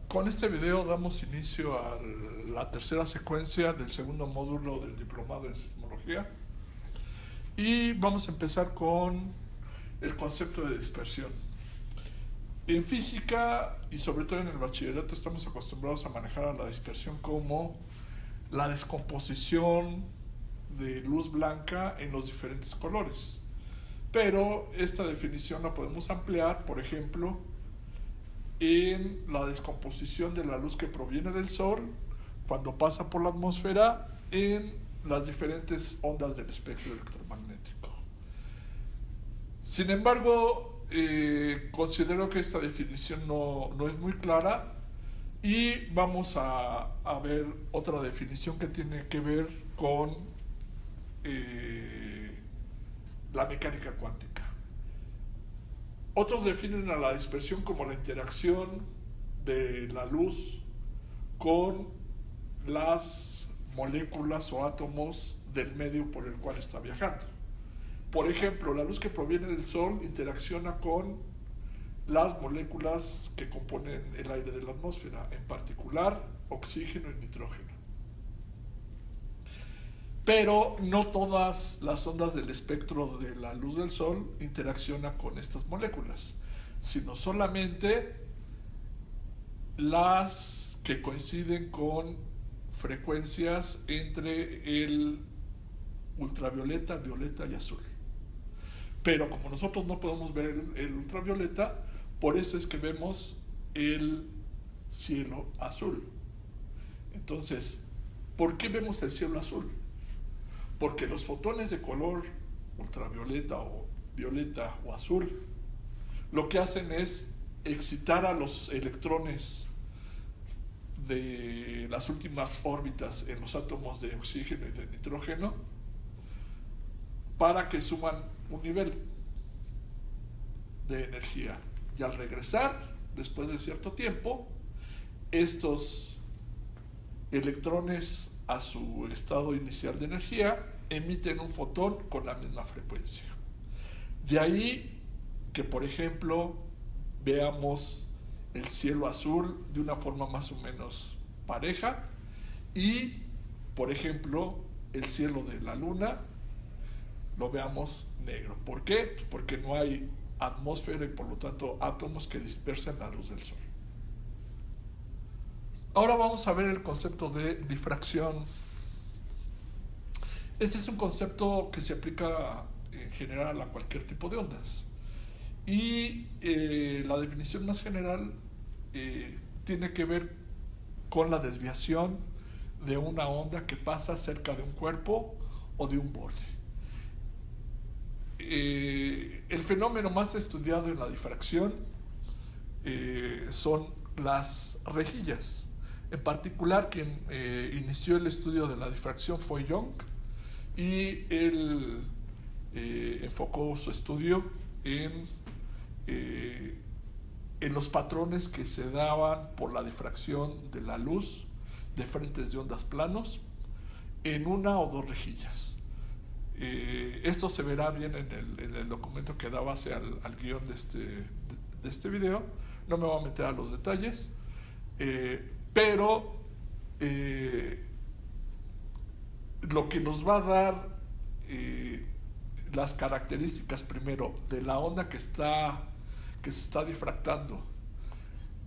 Con este video damos inicio a la tercera secuencia del segundo módulo del diplomado en sismología y vamos a empezar con el concepto de dispersión. En física y sobre todo en el bachillerato estamos acostumbrados a manejar a la dispersión como la descomposición de luz blanca en los diferentes colores. Pero esta definición la podemos ampliar, por ejemplo, en la descomposición de la luz que proviene del Sol cuando pasa por la atmósfera en las diferentes ondas del espectro electromagnético. Sin embargo, considero que esta definición no es muy clara y vamos a ver otra definición que tiene que ver con la mecánica cuántica. Otros definen a la dispersión como la interacción de la luz con las moléculas o átomos del medio por el cual está viajando. Por ejemplo, la luz que proviene del Sol interacciona con las moléculas que componen el aire de la atmósfera, en particular oxígeno y nitrógeno. Pero no todas las ondas del espectro de la luz del Sol interaccionan con estas moléculas, sino solamente las que coinciden con frecuencias entre el ultravioleta, violeta y azul. Pero como nosotros no podemos ver el ultravioleta, por eso es que vemos el cielo azul. Entonces, ¿por qué vemos el cielo azul? Porque los fotones de color ultravioleta o violeta o azul lo que hacen es excitar a los electrones de las últimas órbitas en los átomos de oxígeno y de nitrógeno para que suban un nivel de energía. Y al regresar, después de cierto tiempo, estos electrones a su estado inicial de energía emiten un fotón con la misma frecuencia. De ahí que, por ejemplo, veamos el cielo azul de una forma más o menos pareja y, por ejemplo, el cielo de la luna lo veamos negro. ¿Por qué? Pues porque no hay atmósfera y por lo tanto átomos que dispersen la luz del Sol. Ahora vamos a ver el concepto de difracción. Este es un concepto que se aplica en general a cualquier tipo de ondas. Y la definición más general tiene que ver con la desviación de una onda que pasa cerca de un cuerpo o de un borde. El fenómeno más estudiado en la difracción son las rejillas. En particular, quien inició el estudio de la difracción fue Young y él enfocó su estudio en los patrones que se daban por la difracción de la luz de frentes de ondas planos en una o dos rejillas. Esto se verá bien en el documento que da base al guión de este video. No me voy a meter a los detalles, pero lo que nos va a dar las características primero de la onda que se está difractando,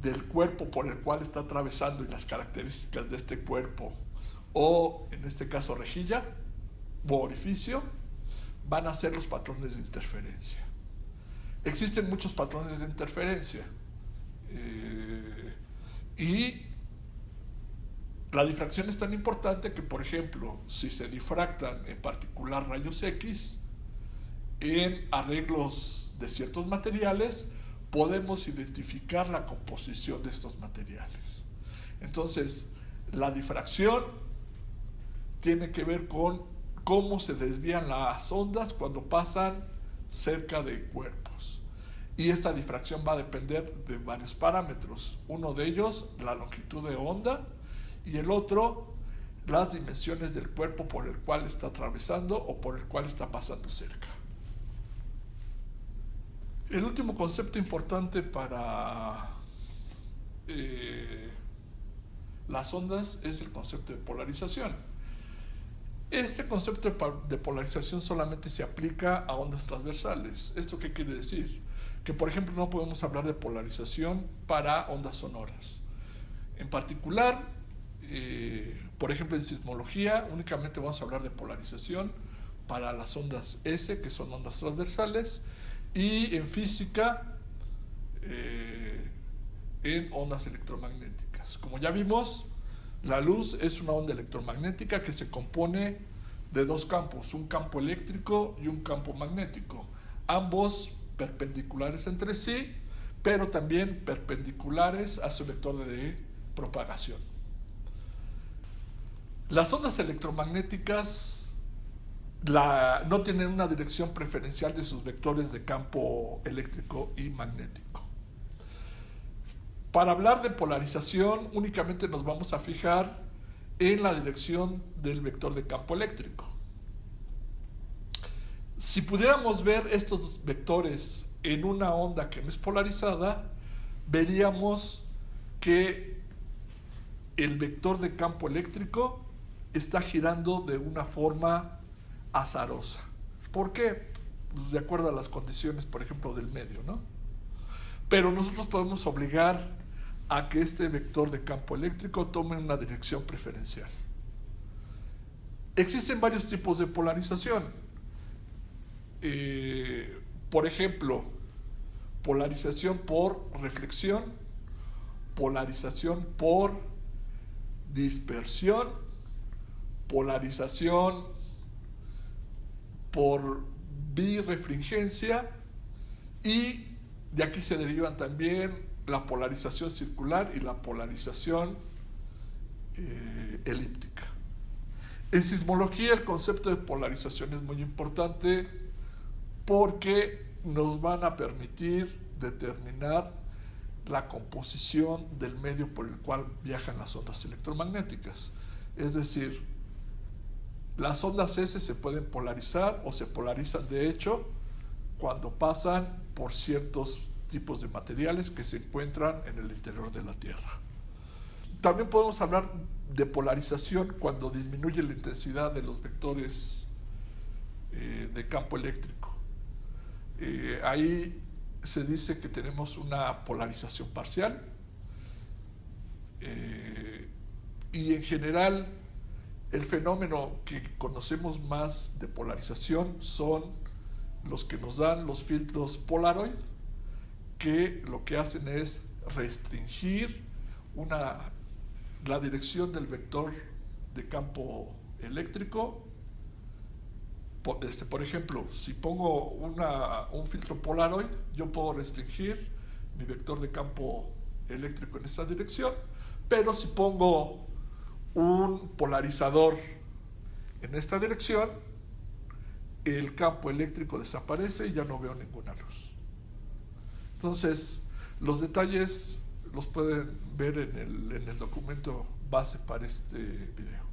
del cuerpo por el cual está atravesando y las características de este cuerpo, o en este caso rejilla o orificio, van a ser los patrones de interferencia. Existen muchos patrones de interferencia y la difracción es tan importante que, por ejemplo, si se difractan en particular rayos X en arreglos de ciertos materiales, podemos identificar la composición de estos materiales. Entonces, la difracción tiene que ver con cómo se desvían las ondas cuando pasan cerca de cuerpos. Y esta difracción va a depender de varios parámetros. Uno de ellos, la longitud de onda, y el otro, las dimensiones del cuerpo por el cual está atravesando o por el cual está pasando cerca. El último concepto importante para las ondas es el concepto de polarización. Este concepto de polarización solamente se aplica a ondas transversales. ¿Esto qué quiere decir? Que, por ejemplo, no podemos hablar de polarización para ondas sonoras. En particular, por ejemplo, en sismología únicamente vamos a hablar de polarización para las ondas S, que son ondas transversales, y en física, en ondas electromagnéticas. Como ya vimos, la luz es una onda electromagnética que se compone de dos campos, un campo eléctrico y un campo magnético, ambos perpendiculares entre sí, pero también perpendiculares a su vector de propagación. Las ondas electromagnéticas no tienen una dirección preferencial de sus vectores de campo eléctrico y magnético. Para hablar de polarización, únicamente nos vamos a fijar en la dirección del vector de campo eléctrico. Si pudiéramos ver estos vectores en una onda que no es polarizada, veríamos que el vector de campo eléctrico está girando de una forma azarosa. ¿Por qué? Pues de acuerdo a las condiciones, por ejemplo, del medio, ¿no? Pero nosotros podemos obligar a que este vector de campo eléctrico tome una dirección preferencial. Existen varios tipos de polarización. Por ejemplo, polarización por reflexión, polarización por dispersión, polarización por birrefringencia, y de aquí se derivan también la polarización circular y la polarización elíptica. En sismología el concepto de polarización es muy importante porque nos van a permitir determinar la composición del medio por el cual viajan las ondas electromagnéticas. Es decir, las ondas S se pueden polarizar o se polarizan de hecho cuando pasan por ciertos tipos de materiales que se encuentran en el interior de la Tierra. También podemos hablar de polarización cuando disminuye la intensidad de los vectores de campo eléctrico. Ahí se dice que tenemos una polarización parcial, y en general el fenómeno que conocemos más de polarización son los que nos dan los filtros Polaroid, que lo que hacen es restringir la dirección del vector de campo eléctrico. Por ejemplo, si pongo un filtro Polaroid, yo puedo restringir mi vector de campo eléctrico en esta dirección, pero si pongo un polarizador en esta dirección, el campo eléctrico desaparece y ya no veo ninguna luz. Entonces, los detalles los pueden ver en el documento base para este video.